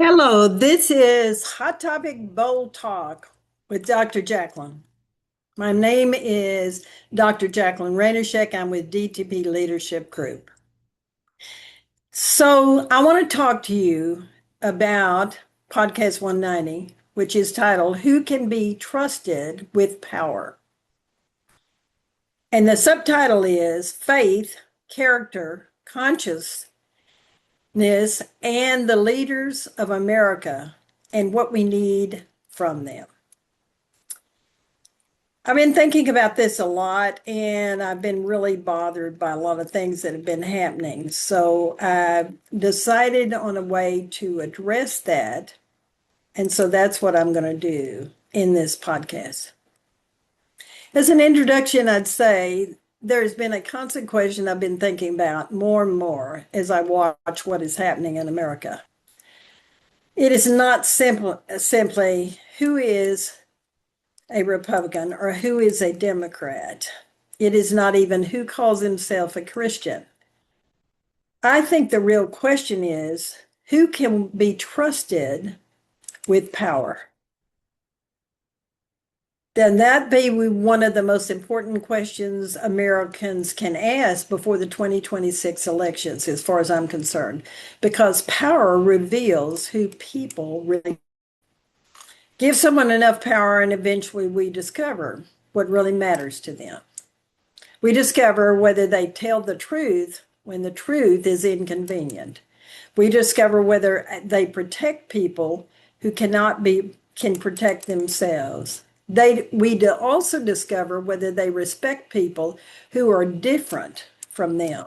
Hello, this is Hot Topic Bold Talk with Dr. Jacqueline. My name is Dr. Jacqueline Rainershek. I'm with DTP-Leadership Group. So I want to talk to you about Podcast 190, which is titled, Who Can Be Trusted with Power? And the subtitle is Faith, Character, Consciousness, and the Leaders of America and What We Need from Them. I've been thinking about this a lot, and I've been really bothered by a lot of things that have been happening. So I've decided on a way to address that. And so that's what I'm going to do in this podcast. As an introduction, I'd say there's been a constant question I've been thinking about more and more as I watch what is happening in America. It is not simply who is a Republican or who is a Democrat. It is not even who calls himself a Christian. I think the real question is who can be trusted with power? Then that be one of the most important questions Americans can ask before the 2026 elections, as far as I'm concerned, because power reveals who people really give someone enough power, and eventually we discover what really matters to them. We discover whether they tell the truth when the truth is inconvenient. We discover whether they protect people who can protect themselves. We also discover whether they respect people who are different from them.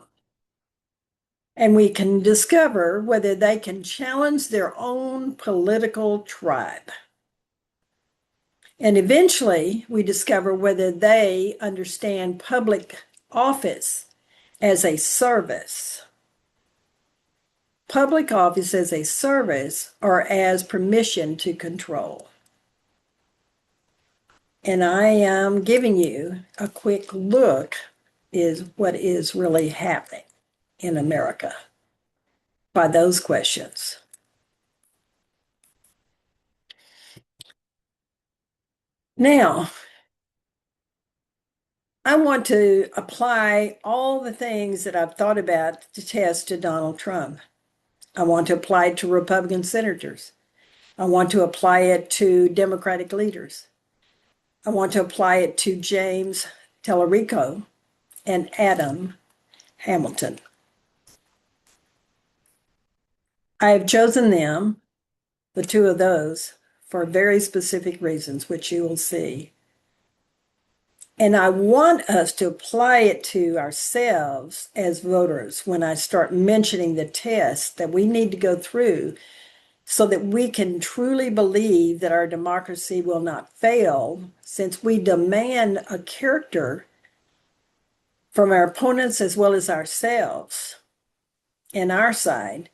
And we can discover whether they can challenge their own political tribe. And eventually, we discover whether they understand public office as a service. Public office as a service or as permission to control. And I am giving you a quick look is what is really happening in America by those questions. Now, I want to apply all the things that I've thought about to test to Donald Trump. I want to apply it to Republican senators. I want to apply it to Democratic leaders. I want to apply it to James Talarico and Adam Hamilton. I have chosen them, the two of those, for very specific reasons, which you will see. And I want us to apply it to ourselves as voters when I start mentioning the tests that we need to go through so that we can truly believe that our democracy will not fail, since we demand a character from our opponents as well as ourselves and our side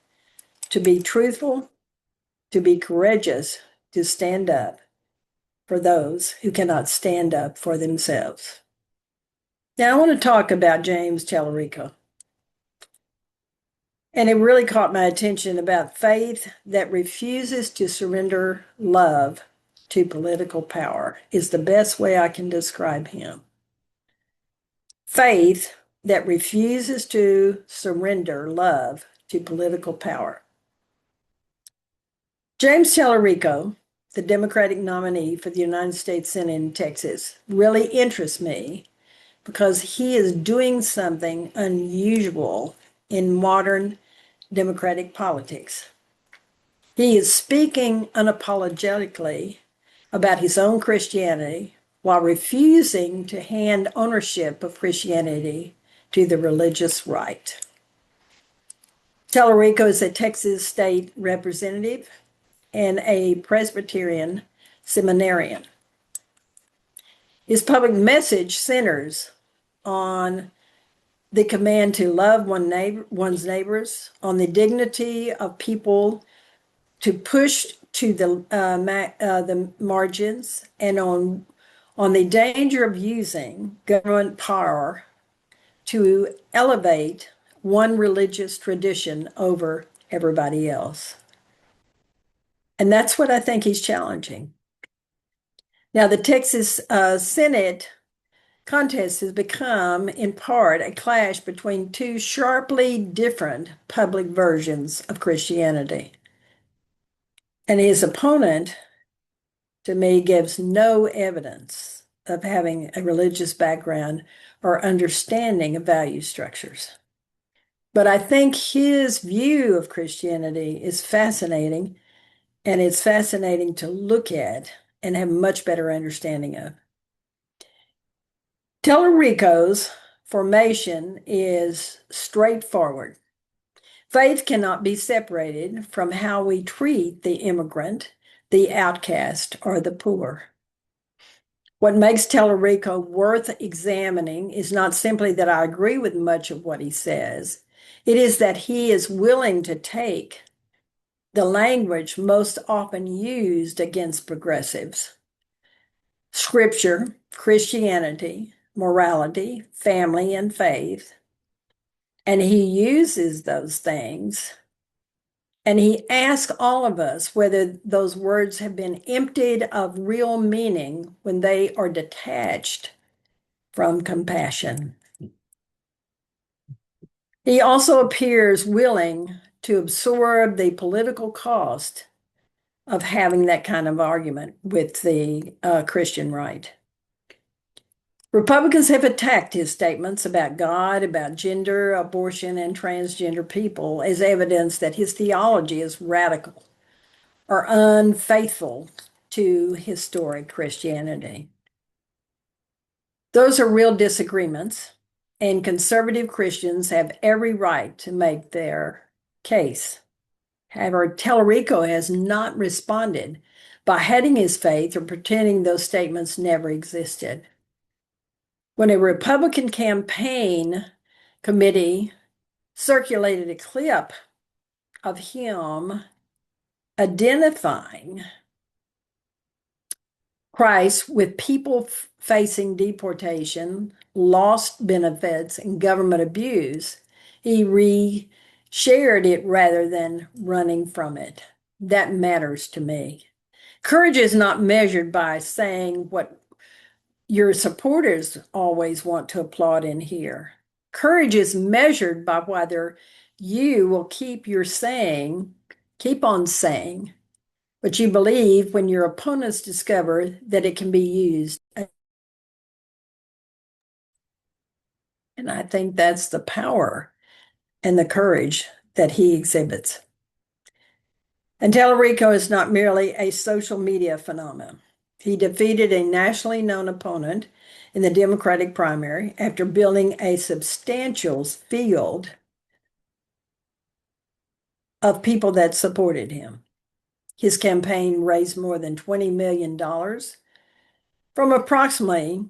to be truthful, to be courageous, to stand up for those who cannot stand up for themselves. Now, I want to talk about James Talarico. And it really caught my attention about faith that refuses to surrender love to political power is the best way I can describe him. Faith that refuses to surrender love to political power. James Talarico, the Democratic nominee for the United States Senate in Texas, really interests me because he is doing something unusual in modern democratic politics. He is speaking unapologetically about his own Christianity while refusing to hand ownership of Christianity to the religious right. Talarico is a Texas state representative and a Presbyterian seminarian. His public message centers on the command to love one's neighbors, on the dignity of people to push to the margins, and on the danger of using government power to elevate one religious tradition over everybody else. And that's what I think he's challenging. Now, the Texas Senate contest has become, in part, a clash between two sharply different public versions of Christianity. And his opponent, to me, gives no evidence of having a religious background or understanding of value structures. But I think his view of Christianity is fascinating, and it's fascinating to look at and have much better understanding of. Talarico's formation is straightforward. Faith cannot be separated from how we treat the immigrant, the outcast, or the poor. What makes Talarico worth examining is not simply that I agree with much of what he says, it is that he is willing to take the language most often used against progressives: Scripture, Christianity, morality, family, and faith. And he uses those things. And he asks all of us whether those words have been emptied of real meaning when they are detached from compassion. He also appears willing to absorb the political cost of having that kind of argument with the Christian right. Republicans have attacked his statements about God, about gender, abortion, and transgender people as evidence that his theology is radical or unfaithful to historic Christianity. Those are real disagreements, and conservative Christians have every right to make their case. However, Talarico has not responded by hiding his faith or pretending those statements never existed. When a Republican campaign committee circulated a clip of him identifying Christ with people facing deportation, lost benefits, and government abuse, he reshared it rather than running from it. That matters to me. Courage is not measured by saying what your supporters always want to applaud and hear. Courage is measured by whether you will keep on saying what you believe when your opponents discover that it can be used. And I think that's the power and the courage that he exhibits. And Talarico is not merely a social media phenomenon. He defeated a nationally known opponent in the Democratic primary after building a substantial field of people that supported him. His campaign raised more than $20 million from approximately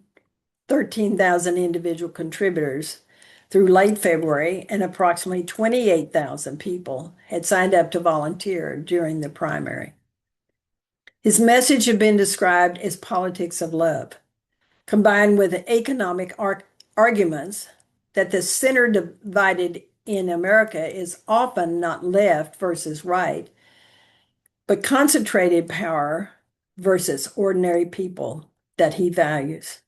13,000 individual contributors through late February, and approximately 28,000 people had signed up to volunteer during the primary. His message had been described as politics of love, combined with economic arguments that the center divided in America is often not left versus right, but concentrated power versus ordinary people that he values.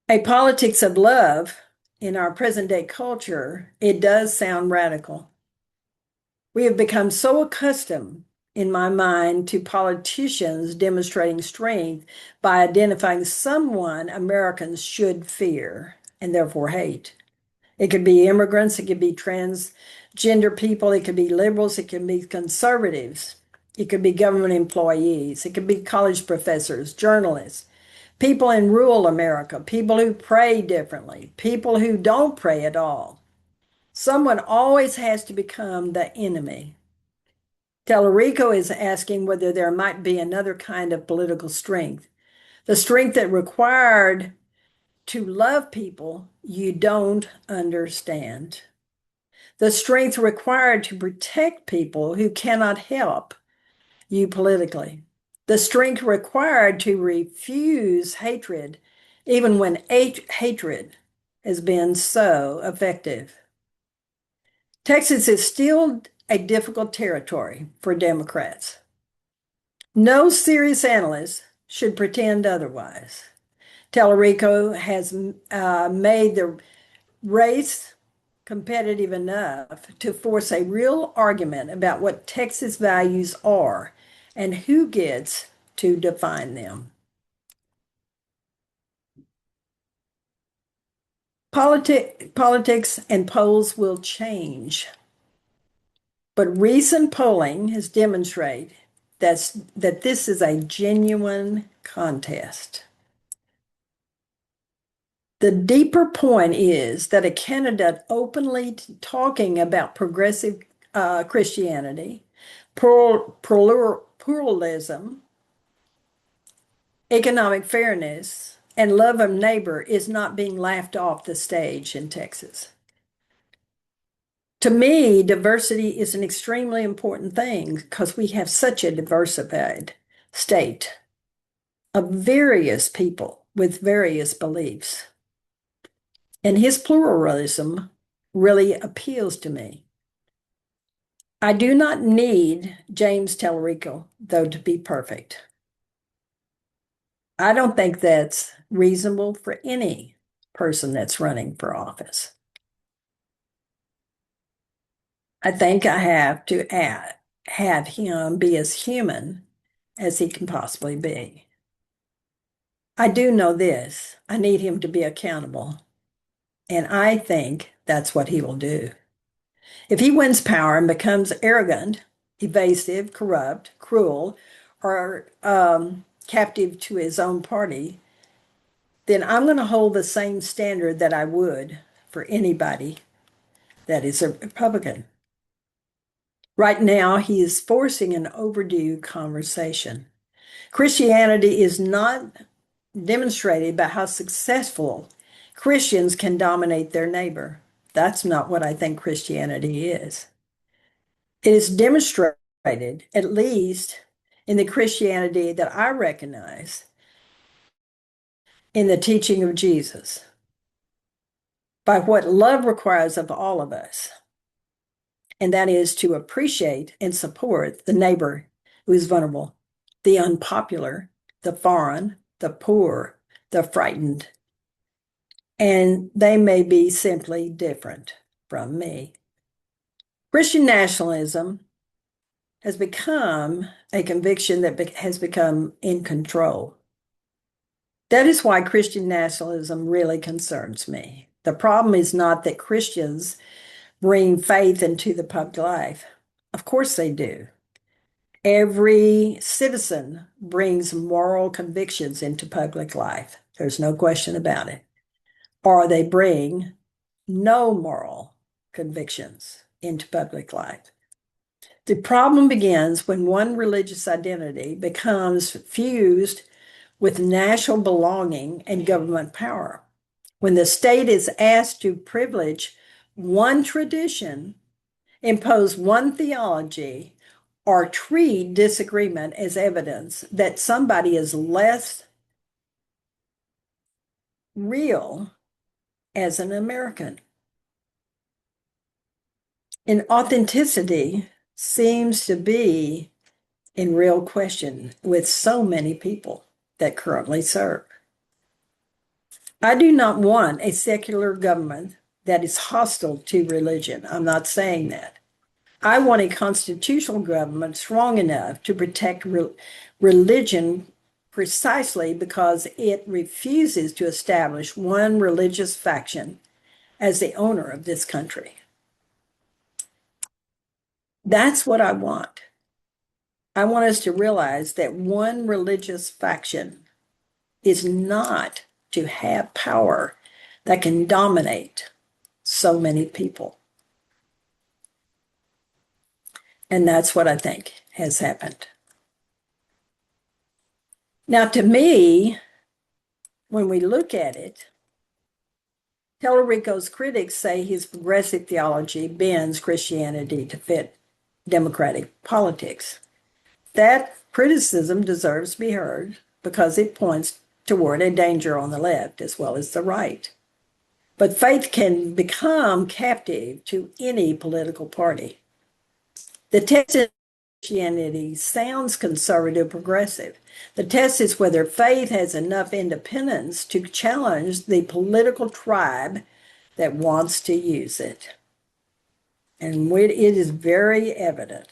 A politics of love in our present day culture, it does sound radical. We have become so accustomed, in my mind, to politicians demonstrating strength by identifying someone Americans should fear and therefore hate. It could be immigrants, it could be transgender people, it could be liberals, it could be conservatives, it could be government employees, it could be college professors, journalists, people in rural America, people who pray differently, people who don't pray at all. Someone always has to become the enemy. Talarico is asking whether there might be another kind of political strength, the strength that required to love people you don't understand, the strength required to protect people who cannot help you politically, the strength required to refuse hatred, even when hatred has been so effective. Texas is still a difficult territory for Democrats. No serious analyst should pretend otherwise. Talarico has made the race competitive enough to force a real argument about what Texas values are and who gets to define them. Politics and polls will change, but recent polling has demonstrated that this is a genuine contest. The deeper point is that a candidate openly talking about progressive Christianity, pluralism, economic fairness, and love of neighbor is not being laughed off the stage in Texas. To me, diversity is an extremely important thing because we have such a diversified state of various people with various beliefs. And his pluralism really appeals to me. I do not need James Talarico, though, to be perfect. I don't think that's reasonable for any person that's running for office. I think I have to have him be as human as he can possibly be. I do know this. I need him to be accountable. And I think that's what he will do. If he wins power and becomes arrogant, evasive, corrupt, cruel, or captive to his own party, then I'm going to hold the same standard that I would for anybody that is a Republican. Right now, he is forcing an overdue conversation. Christianity is not demonstrated by how successful Christians can dominate their neighbor. That's not what I think Christianity is. It is demonstrated, at least in the Christianity that I recognize, in the teaching of Jesus, by what love requires of all of us. And that is to appreciate and support the neighbor who is vulnerable, the unpopular, the foreign, the poor, the frightened. And they may be simply different from me. Christian nationalism has become a conviction that has become in control. That is why Christian nationalism really concerns me. The problem is not that Christians bring faith into the public life. Of course they do. Every citizen brings moral convictions into public life. There's no question about it. Or they bring no moral convictions into public life. The problem begins when one religious identity becomes fused with national belonging and government power. When the state is asked to privilege one tradition, impose one theology, or treat disagreement as evidence that somebody is less real as an American. And authenticity seems to be in real question with so many people that currently serve. I do not want a secular government that is hostile to religion. I'm not saying that. I want a constitutional government strong enough to protect religion precisely because it refuses to establish one religious faction as the owner of this country. That's what I want. I want us to realize that one religious faction is not to have power that can dominate so many people. And that's what I think has happened. Now, to me, when we look at it, Talarico's critics say his progressive theology bends Christianity to fit democratic politics. That criticism deserves to be heard because it points toward a danger on the left as well as the right. But faith can become captive to any political party. The test in Christianity sounds conservative progressive. The test is whether faith has enough independence to challenge the political tribe that wants to use it. And it is very evident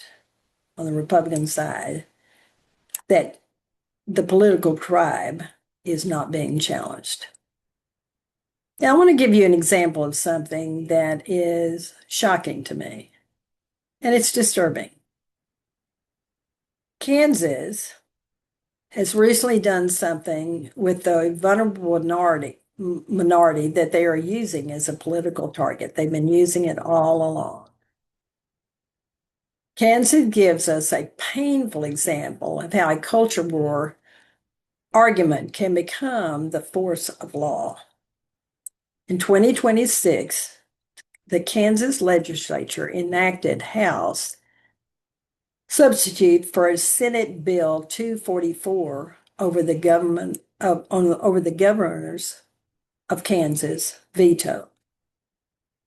on the Republican side that the political tribe is not being challenged. Now, I want to give you an example of something that is shocking to me, and it's disturbing. Kansas has recently done something with the vulnerable minority that they are using as a political target. They've been using it all along. Kansas gives us a painful example of how a culture war argument can become the force of law. In 2026, the Kansas legislature enacted House substitute for a Senate Bill 244 over the governors of Kansas veto.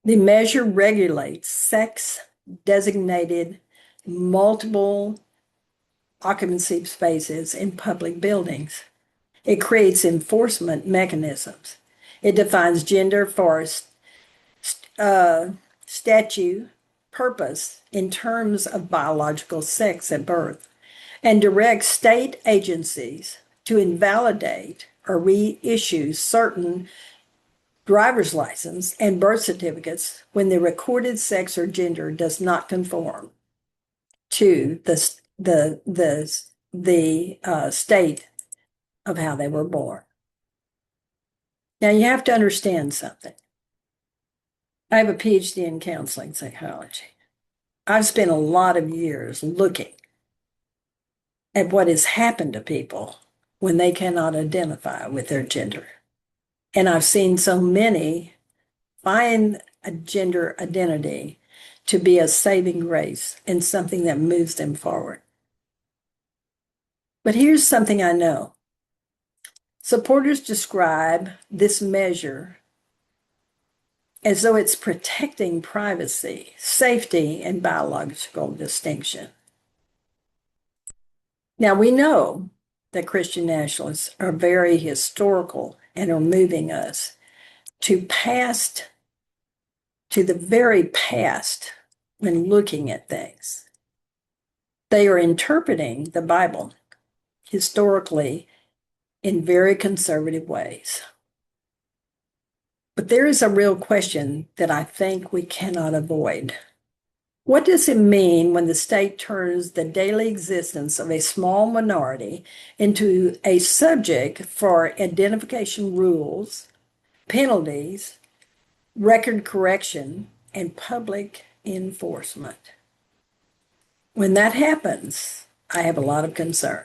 The measure regulates sex-designated multiple occupancy spaces in public buildings. It creates enforcement mechanisms. It defines gender for statute purpose in terms of biological sex at birth, and directs state agencies to invalidate or reissue certain driver's license and birth certificates when the recorded sex or gender does not conform to the state of how they were born. Now, you have to understand something. I have a PhD in counseling psychology. I've spent a lot of years looking at what has happened to people when they cannot identify with their gender. And I've seen so many find a gender identity to be a saving grace and something that moves them forward. But here's something I know. Supporters describe this measure as though it's protecting privacy, safety, and biological distinction. Now, we know that Christian nationalists are very historical and are moving us to the very past when looking at things. They are interpreting the Bible historically in very conservative ways. But there is a real question that I think we cannot avoid. What does it mean when the state turns the daily existence of a small minority into a subject for identification rules, penalties, record correction, and public enforcement? When that happens, I have a lot of concern.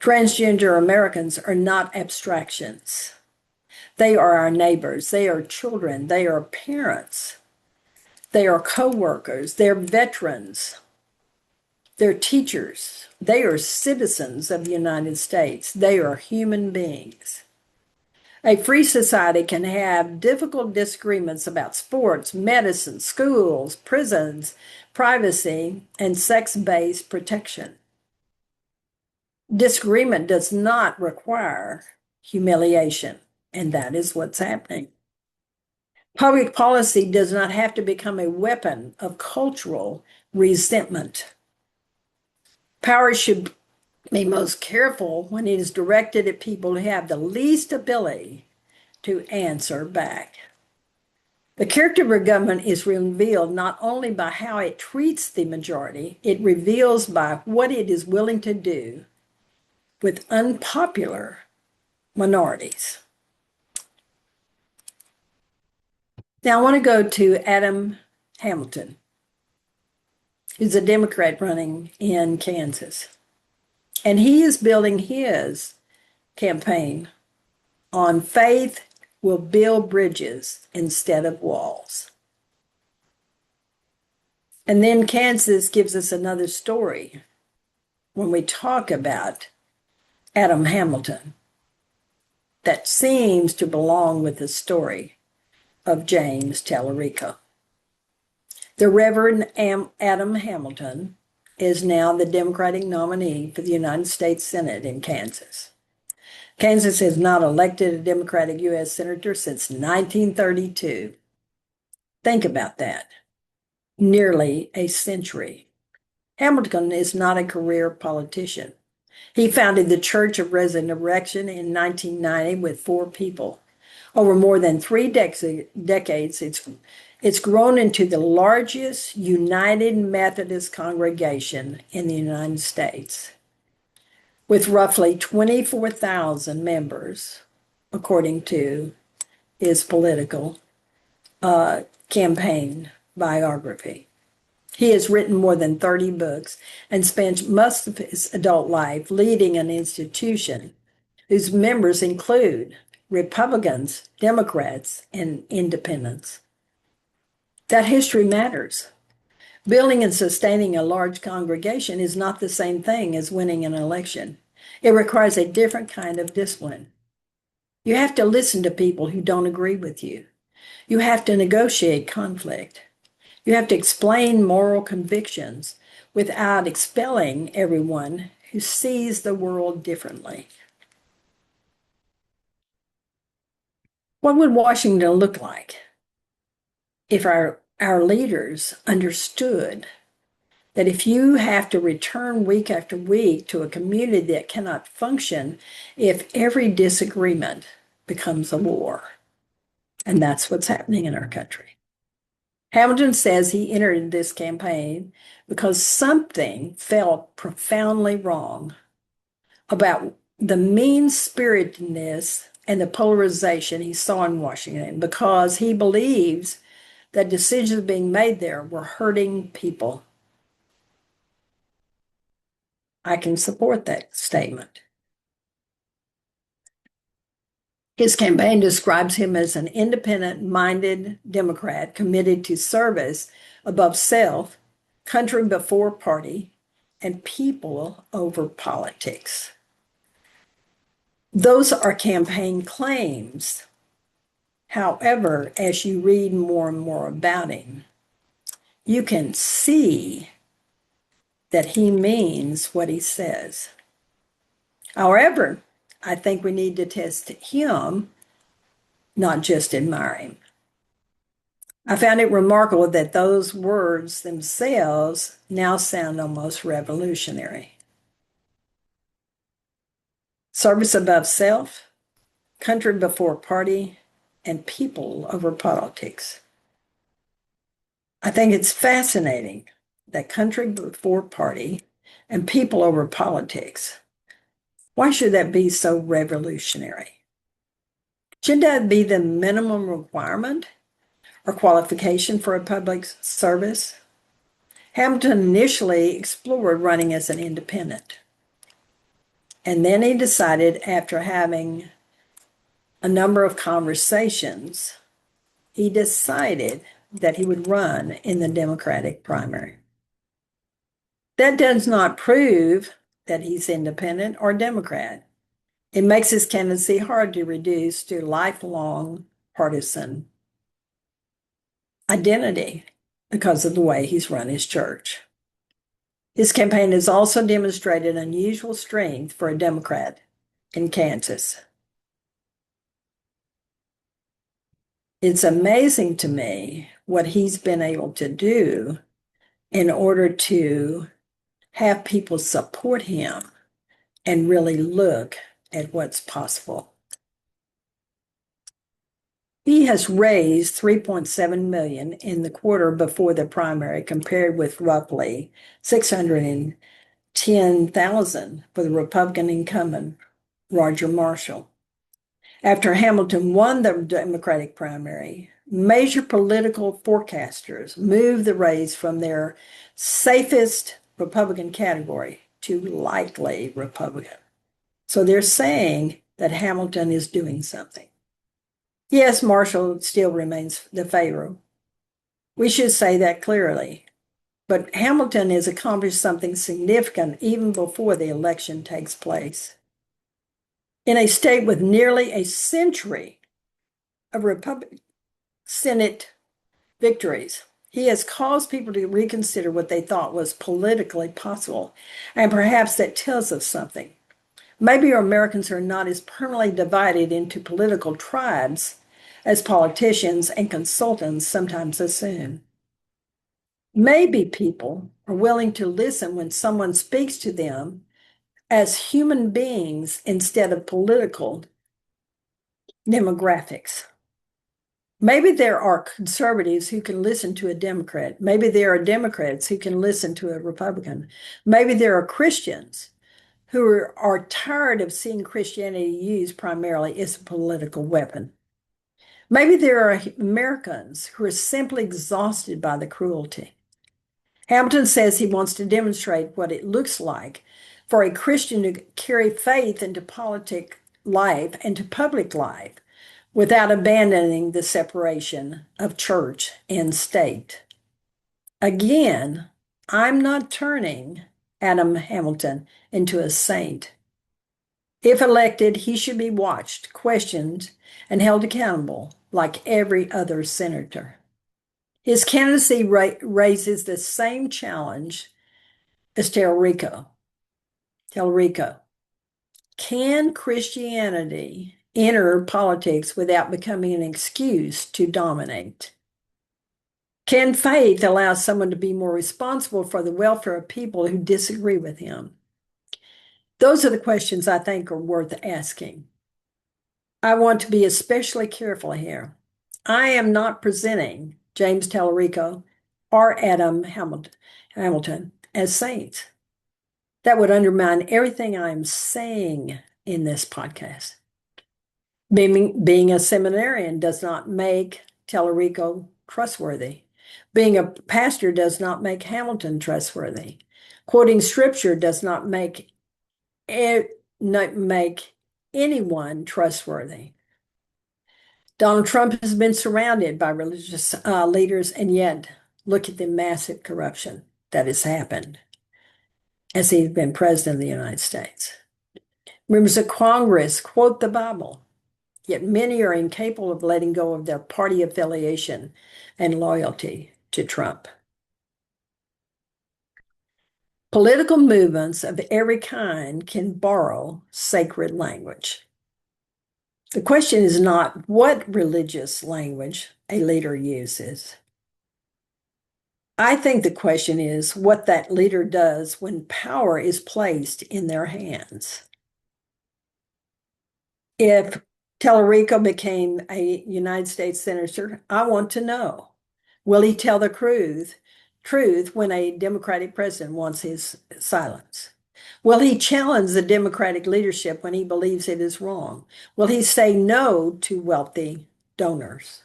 Transgender Americans are not abstractions. They are our neighbors. They are children. They are parents. They are co-workers. They're veterans. They're teachers. They are citizens of the United States. They are human beings. A free society can have difficult disagreements about sports, medicine, schools, prisons, privacy, and sex-based protection. Disagreement does not require humiliation, and that is what's happening. Public policy does not have to become a weapon of cultural resentment. Power should be most careful when it is directed at people who have the least ability to answer back. The character of our government is revealed not only by how it treats the majority, it reveals by what it is willing to do with unpopular minorities. Now I want to go to Adam Hamilton, who's a Democrat running in Kansas. And he is building his campaign on faith will build bridges instead of walls. And then Kansas gives us another story when we talk about Adam Hamilton that seems to belong with the story of James Talarico. The Reverend Adam Hamilton is now the Democratic nominee for the United States Senate in Kansas. Kansas has not elected a Democratic U.S. Senator since 1932. Think about that. Nearly a century. Hamilton is not a career politician. He founded the Church of Resurrection in 1990 with 4 people. Over more than 3 decades, it's grown into the largest United Methodist congregation in the United States, with roughly 24,000 members, according to his political campaign biography. He has written more than 30 books and spent most of his adult life leading an institution whose members include Republicans, Democrats, and independents. That history matters. Building and sustaining a large congregation is not the same thing as winning an election. It requires a different kind of discipline. You have to listen to people who don't agree with you. You have to negotiate conflict. You have to explain moral convictions without expelling everyone who sees the world differently. What would Washington look like if our leaders understood that if you have to return week after week to a community that cannot function if every disagreement becomes a war? And that's what's happening in our country. Hamilton says he entered this campaign because something felt profoundly wrong about the mean-spiritedness and the polarization he saw in Washington, because he believes that decisions being made there were hurting people. I can support that statement. His campaign describes him as an independent-minded Democrat committed to service above self, country before party, and people over politics. Those are campaign claims. However, as you read more and more about him, you can see that he means what he says. However, I think we need to test him, not just admire him. I found it remarkable that those words themselves now sound almost revolutionary. Service above self, country before party, and people over politics. I think it's fascinating that country before party and people over politics. Why should that be so revolutionary? Should that be the minimum requirement or qualification for a public service? Hamilton initially explored running as an independent. And then he decided, after having a number of conversations, he decided that he would run in the Democratic primary. That does not prove that he's independent or Democrat. It makes his candidacy hard to reduce to lifelong partisan identity because of the way he's run his church. His campaign has also demonstrated unusual strength for a Democrat in Kansas. It's amazing to me what he's been able to do in order to have people support him and really look at what's possible. He has raised $3.7 million in the quarter before the primary, compared with roughly $610,000 for the Republican incumbent, Roger Marshall. After Hamilton won the Democratic primary, major political forecasters moved the race from their safest Republican category to likely Republican. So they're saying that Hamilton is doing something. Yes, Marshall still remains the favorite. We should say that clearly. But Hamilton has accomplished something significant even before the election takes place. In a state with nearly a century of Republican Senate victories, He has caused people to reconsider what they thought was politically possible. And perhaps that tells us something. Maybe Americans are not as permanently divided into political tribes as politicians and consultants sometimes assume. Maybe people are willing to listen when someone speaks to them as human beings instead of political demographics. Maybe there are conservatives who can listen to a Democrat. Maybe there are Democrats who can listen to a Republican. Maybe there are Christians who are tired of seeing Christianity used primarily as a political weapon. Maybe there are Americans who are simply exhausted by the cruelty. Hamilton says he wants to demonstrate what it looks like for a Christian to carry faith into politic life and to public life without abandoning the separation of church and state. Again, I'm not turning Adam Hamilton into a saint. If elected, he should be watched, questioned, and held accountable like every other senator. His candidacy raises the same challenge as Talarico. Can Christianity enter politics without becoming an excuse to dominate? Can faith allow someone to be more responsible for the welfare of people who disagree with him? Those are the questions I think are worth asking. I want to be especially careful here. I am not presenting James Talarico or Adam Hamilton as saints. That would undermine everything I'm saying in this podcast. Being a seminarian does not make Talarico trustworthy. Being a pastor does not make Hamilton trustworthy. Quoting scripture does not make anyone trustworthy. Donald Trump has been surrounded by religious leaders, and yet look at the massive corruption that has happened as he's been president of the United States. Members of Congress quote the Bible, yet many are incapable of letting go of their party affiliation and loyalty to Trump. Political movements of every kind can borrow sacred language. The question is not what religious language a leader uses. I think the question is what that leader does when power is placed in their hands. If Talarico became a United States senator, I want to know, will he tell the truth when a Democratic president wants his silence? Will he challenge the Democratic leadership when he believes it is wrong? Will he say no to wealthy donors?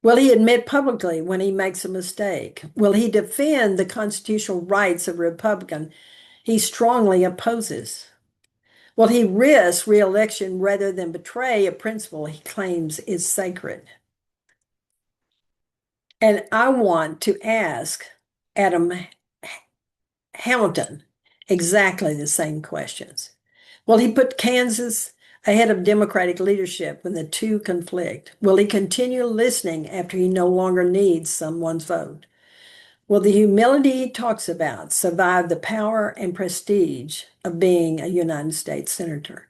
Will he admit publicly when he makes a mistake? Will he defend the constitutional rights of a Republican he strongly opposes? Will he risk re-election rather than betray a principle he claims is sacred? And I want to ask Adam Hamilton exactly the same questions. Will he put Kansas ahead of Democratic leadership when the two conflict? Will he continue listening after he no longer needs someone's vote? Will the humility he talks about survive the power and prestige of being a United States senator?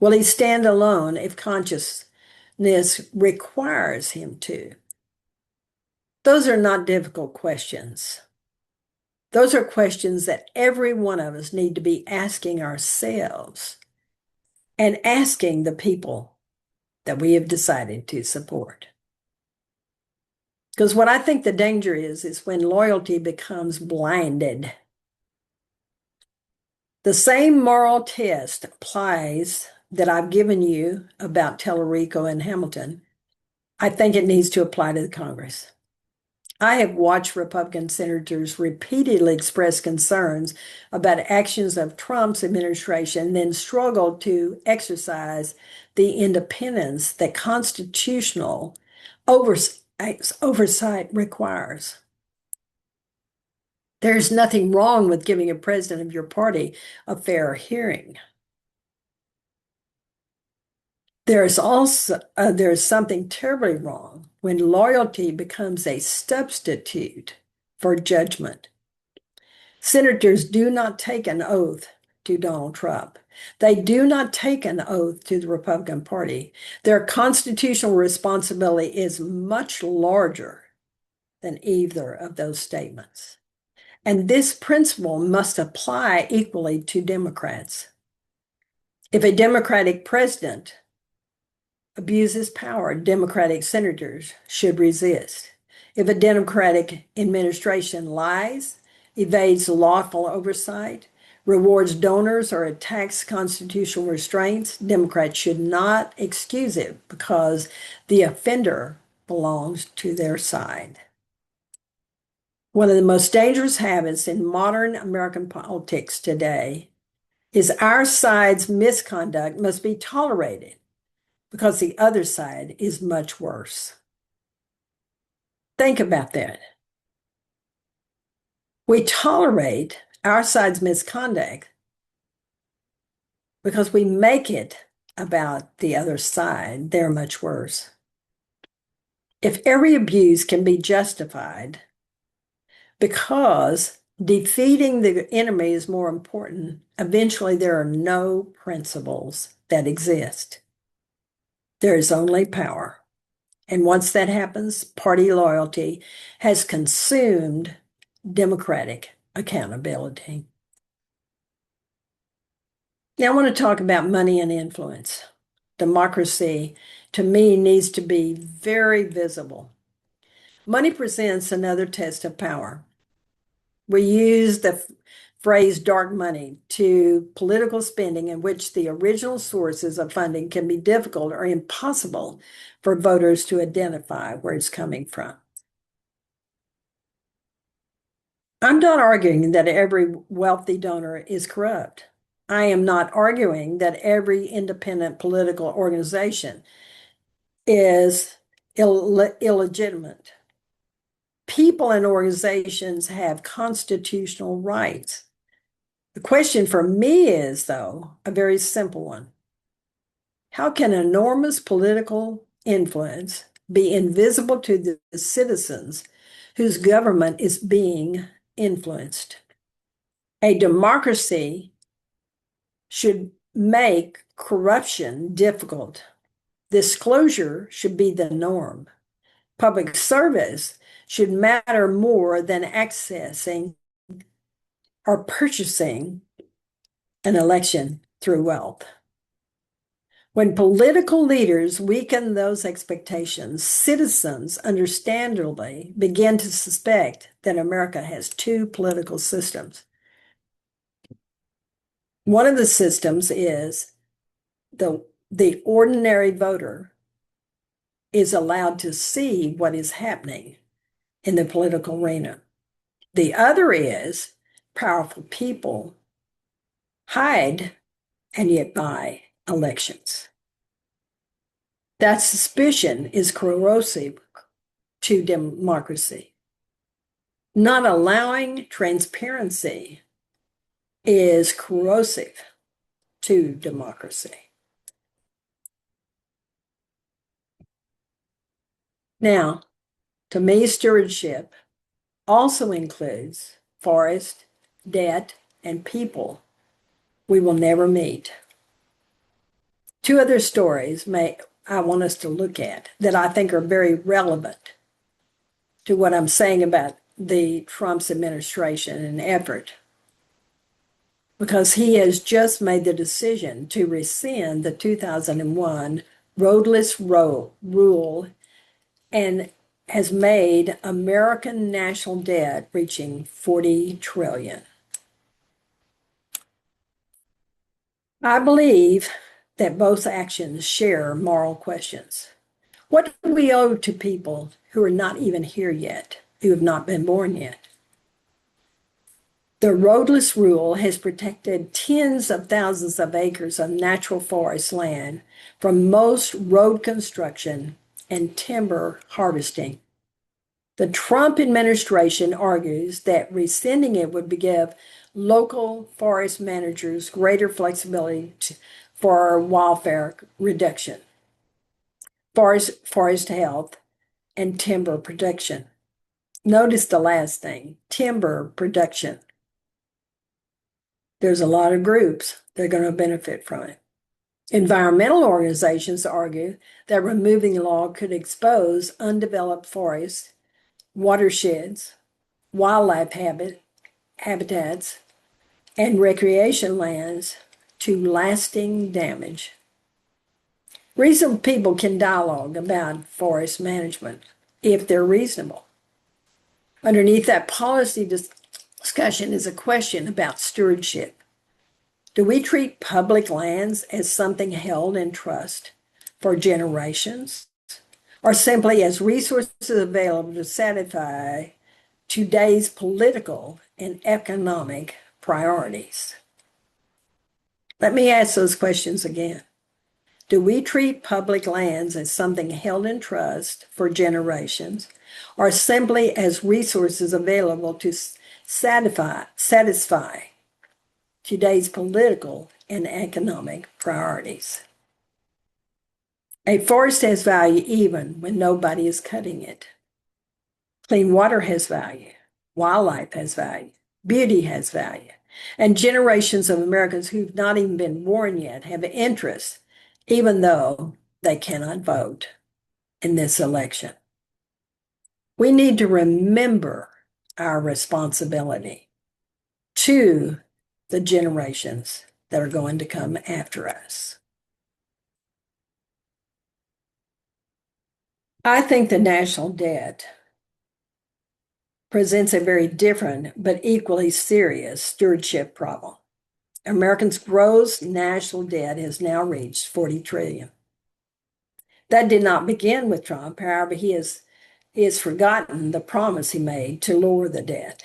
Will he stand alone if consciousness requires him to? Those are not difficult questions. Those are questions that every one of us need to be asking ourselves and asking the people that we have decided to support. Because what I think the danger is when loyalty becomes blinded. The same moral test applies that I've given you about Talarico and Hamilton. I think it needs to apply to the Congress. I have watched Republican senators repeatedly express concerns about actions of Trump's administration, then struggle to exercise the independence that constitutional oversight requires. There's nothing wrong with giving a president of your party a fair hearing. There's also there's something terribly wrong when loyalty becomes a substitute for judgment. Senators do not take an oath to Donald Trump. They do not take an oath to the Republican Party. Their constitutional responsibility is much larger than either of those statements. And this principle must apply equally to Democrats. If a Democratic president abuses power, Democratic senators should resist. If a Democratic administration lies, evades lawful oversight, rewards donors, or attacks constitutional restraints, Democrats should not excuse it because the offender belongs to their side. One of the most dangerous habits in modern American politics today is our side's misconduct must be tolerated because the other side is much worse. Think about that. We tolerate our side's misconduct because we make it about the other side. They're much worse. If every abuse can be justified because defeating the enemy is more important, eventually there are no principles that exist. There is only power. And once that happens, party loyalty has consumed democratic accountability. Now I want to talk about money and influence. Democracy, to me, needs to be very visible. Money presents another test of power. We use the phrase dark money to political spending in which the original sources of funding can be difficult or impossible for voters to identify where it's coming from. I'm not arguing that every wealthy donor is corrupt. I am not arguing that every independent political organization is illegitimate. People and organizations have constitutional rights. The question for me is, though, a very simple one. How can enormous political influence be invisible to the citizens whose government is being influenced? A democracy should make corruption difficult. Disclosure should be the norm. Public service should matter more than accessing or purchasing an election through wealth. When political leaders weaken those expectations, citizens understandably begin to suspect that America has two political systems. One of the systems is the ordinary voter is allowed to see what is happening in the political arena. The other is powerful people hide and yet buy elections. That suspicion is corrosive to democracy. Not allowing transparency is corrosive to democracy. Now, to me, stewardship also includes forest, debt, and people we will never meet. Two other stories I want us to look at that I think are very relevant to what I'm saying about the Trump's administration and effort, because he has just made the decision to rescind the 2001 roadless rule and has made American national debt reaching $40 trillion. I believe that both actions share moral questions. What do we owe to people who are not even here yet, who have not been born yet? The roadless rule has protected tens of thousands of acres of natural forest land from most road construction and timber harvesting. The Trump administration argues that rescinding it would give local forest managers greater flexibility for wildfire reduction. forest health, and timber production. Notice the last thing, timber production. There's a lot of groups that are going to benefit from it. Environmental organizations argue that removing the law could expose undeveloped forests, watersheds, wildlife habitats, and recreation lands to lasting damage. Reasonable people can dialogue about forest management if they're reasonable. Underneath that policy discussion is a question about stewardship. Do we treat public lands as something held in trust for generations, or simply as resources available to satisfy today's political and economic priorities? Let me ask those questions again. Do we treat public lands as something held in trust for generations, or simply as resources available to satisfy today's political and economic priorities? A forest has value even when nobody is cutting it. Clean water has value. Wildlife has value. Beauty has value. And generations of Americans who've not even been born yet have interest, even though they cannot vote in this election. We need to remember our responsibility to the generations that are going to come after us. I think the national debt presents a very different but equally serious stewardship problem. Americans' gross national debt has now reached $40 trillion. That did not begin with Trump. However, he has forgotten the promise he made to lower the debt.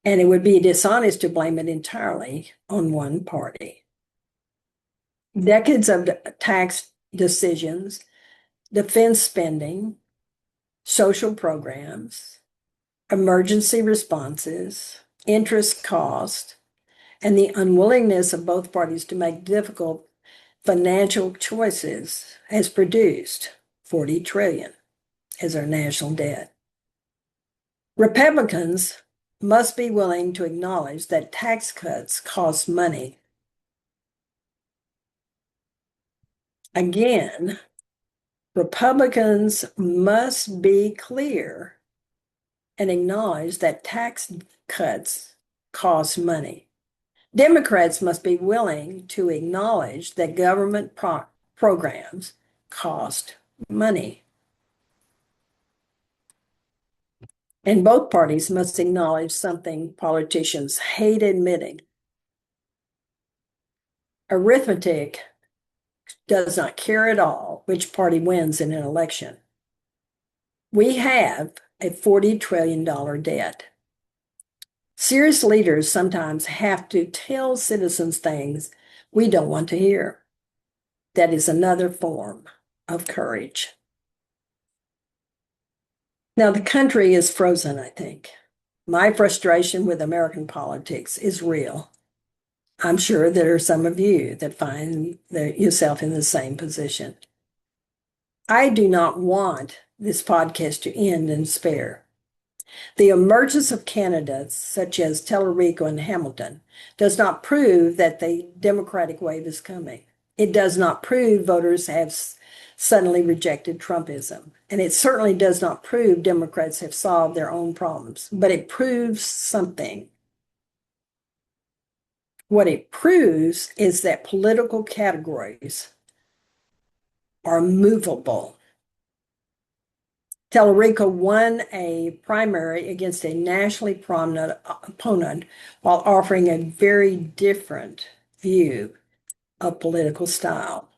And it would be dishonest to blame it entirely on one party. Decades of tax decisions, defense spending, social programs, emergency responses, interest cost, and the unwillingness of both parties to make difficult financial choices has produced $40 trillion as our national debt. Republicans must be willing to acknowledge that tax cuts cost money. Again, Republicans must be clear and acknowledge that tax cuts cost money. Democrats must be willing to acknowledge that government programs cost money. And both parties must acknowledge something politicians hate admitting. Arithmetic does not care at all which party wins in an election. We have a $40 trillion debt. Serious leaders sometimes have to tell citizens things we don't want to hear. That is another form of courage. Now, the country is frozen, I think. My frustration with American politics is real. I'm sure there are some of you that find yourself in the same position. I do not want this podcast to end in despair. The emergence of candidates such as Talarico and Hamilton does not prove that the Democratic wave is coming. It does not prove voters have suddenly rejected Trumpism. And it certainly does not prove Democrats have solved their own problems, but it proves something. What it proves is that political categories are movable. Talarico won a primary against a nationally prominent opponent while offering a very different view of political style.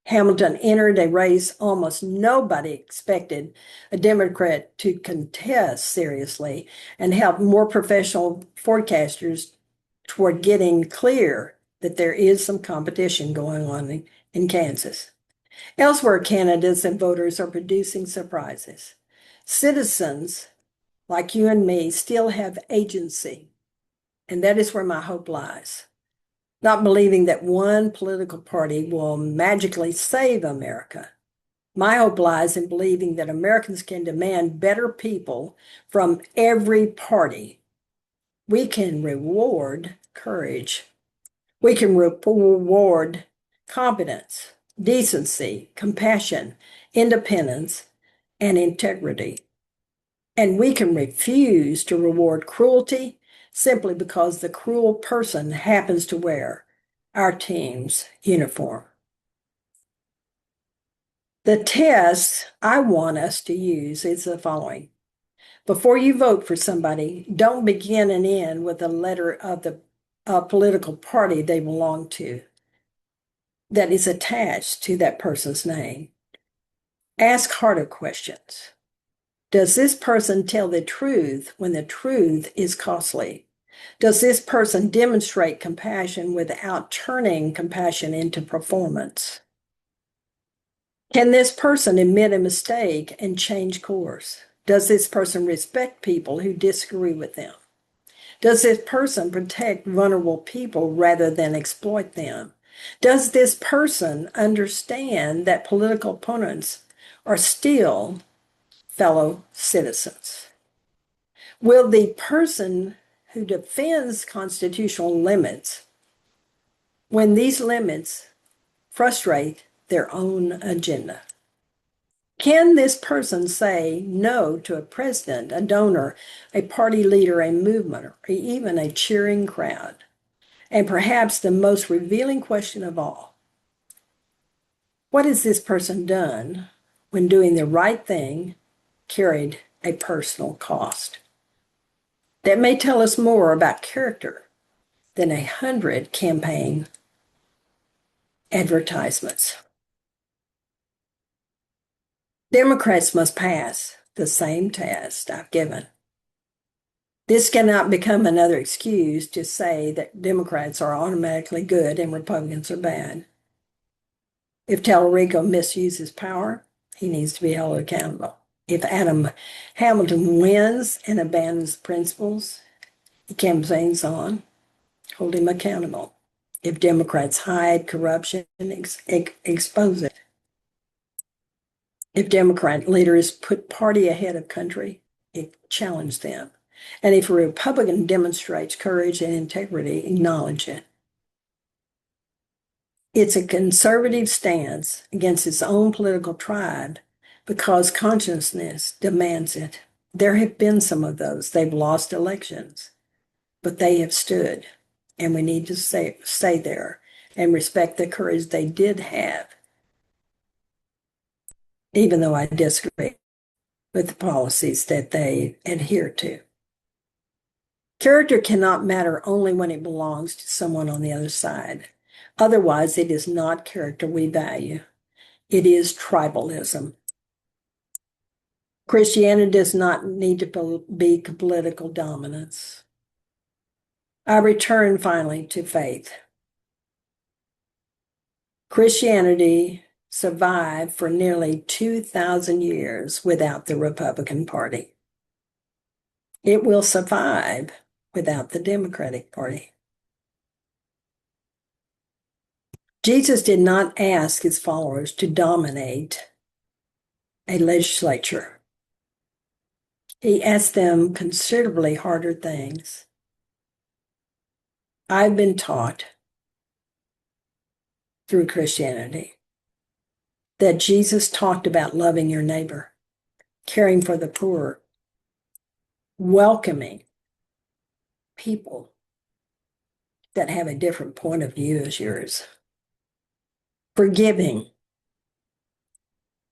Hamilton entered a race almost nobody expected a Democrat to contest seriously and helped more professional forecasters toward getting clear that there is some competition going on in Kansas. Elsewhere, candidates and voters are producing surprises. Citizens like you and me still have agency, and that is where my hope lies. Not believing that one political party will magically save America, My hope lies in believing that Americans can demand better people from every party. We can reward courage. We can reward competence, decency, compassion, independence, and integrity. And we can refuse to reward cruelty simply because the cruel person happens to wear our team's uniform. The test I want us to use is the following. Before you vote for somebody, don't begin and end with a letter of the political party they belong to that is attached to that person's name. Ask harder questions. Does this person tell the truth when the truth is costly? Does this person demonstrate compassion without turning compassion into performance? Can this person admit a mistake and change course? Does this person respect people who disagree with them? Does this person protect vulnerable people rather than exploit them? Does this person understand that political opponents are still fellow citizens? Will the person who defends constitutional limits, when these limits frustrate their own agenda? Can this person say no to a president, a donor, a party leader, a movement, or even a cheering crowd? And perhaps the most revealing question of all, what has this person done when doing the right thing carried a personal cost? That may tell us more about character than 100 campaign advertisements. Democrats must pass the same test I've given. This cannot become another excuse to say that Democrats are automatically good and Republicans are bad. If Talarico misuses power, he needs to be held accountable. If Adam Hamilton wins and abandons principles he campaigns on, hold him accountable. If Democrats hide corruption, expose it. If Democrat leaders put party ahead of country, challenge them. And if a Republican demonstrates courage and integrity, acknowledge it. It's a conservative stance against its own political tribe because consciousness demands it. There have been some of those. They've lost elections, but they have stood. And we need to stay there and respect the courage they did have, even though I disagree with the policies that they adhere to. Character cannot matter only when it belongs to someone on the other side. Otherwise, it is not character we value. It is tribalism. Christianity does not need to be political dominance. I return finally to faith. Christianity survived for nearly 2,000 years without the Republican Party. It will survive without the Democratic Party. Jesus did not ask his followers to dominate a legislature. He asked them considerably harder things. I've been taught through Christianity that Jesus talked about loving your neighbor, caring for the poor, welcoming people that have a different point of view as yours, forgiving,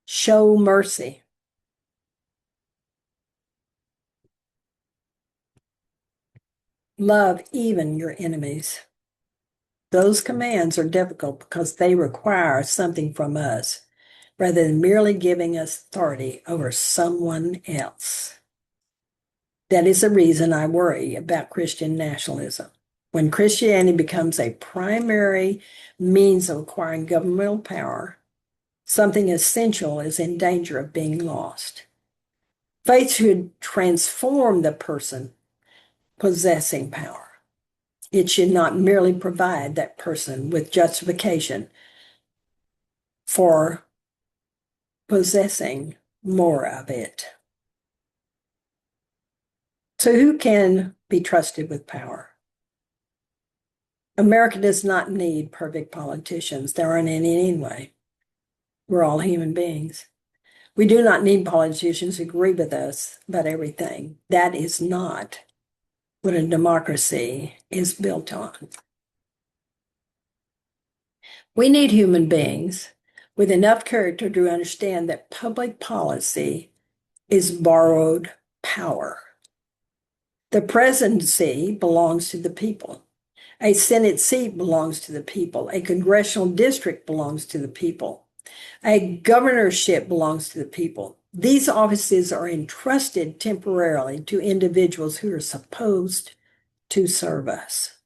show mercy, love even your enemies. Those commands are difficult because they require something from us rather than merely giving us authority over someone else. That is the reason I worry about Christian nationalism. When Christianity becomes a primary means of acquiring governmental power, something essential is in danger of being lost. Faith should transform the person possessing power. It should not merely provide that person with justification for possessing more of it. So who can be trusted with power? America does not need perfect politicians. There aren't any anyway. We're all human beings. We do not need politicians who agree with us about everything. That is not what a democracy is built on. We need human beings with enough character to understand that public policy is borrowed power. The presidency belongs to the people. A Senate seat belongs to the people. A congressional district belongs to the people. A governorship belongs to the people. These offices are entrusted temporarily to individuals who are supposed to serve us.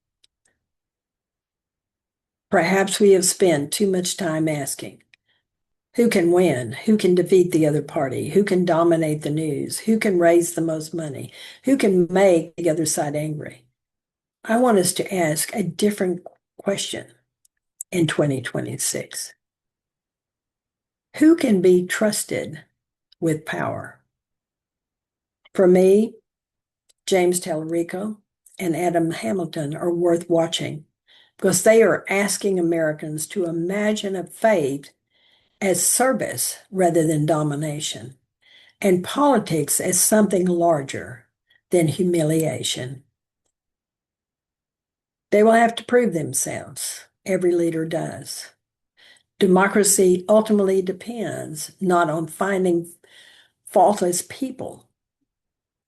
Perhaps we have spent too much time asking, who can win? Who can defeat the other party? Who can dominate the news? Who can raise the most money? Who can make the other side angry? I want us to ask a different question in 2026. Who can be trusted with power? For me, James Talarico and Adam Hamilton are worth watching because they are asking Americans to imagine a faith as service rather than domination, and politics as something larger than humiliation. They will have to prove themselves. Every leader does. Democracy ultimately depends not on finding faultless people.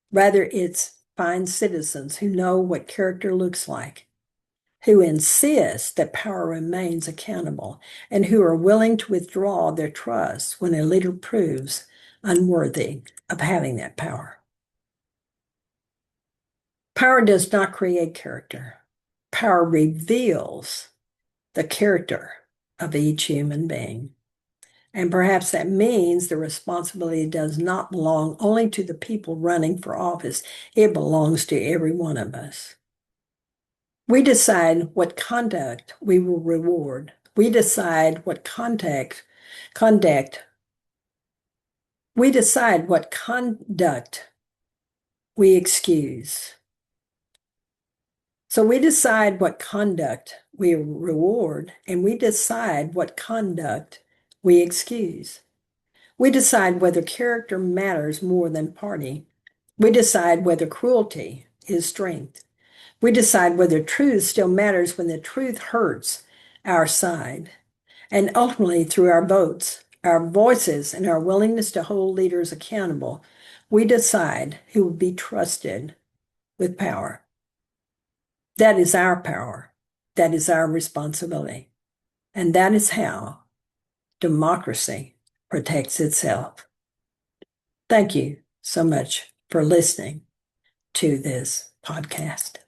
Rather, it's fine citizens who know what character looks like, who insist that power remains accountable, and who are willing to withdraw their trust when a leader proves unworthy of having that power. Power does not create character. Power reveals the character of each human being. And perhaps that means the responsibility does not belong only to the people running for office. It belongs to every one of us. We decide what conduct we will reward. We decide what we decide what conduct we excuse. So we decide what conduct we reward, and we decide what conduct we excuse. We decide whether character matters more than party. We decide whether cruelty is strength. We decide whether truth still matters when the truth hurts our side. And ultimately, through our votes, our voices, and our willingness to hold leaders accountable, we decide who will be trusted with power. That is our power. That is our responsibility. And that is how democracy protects itself. Thank you so much for listening to this podcast.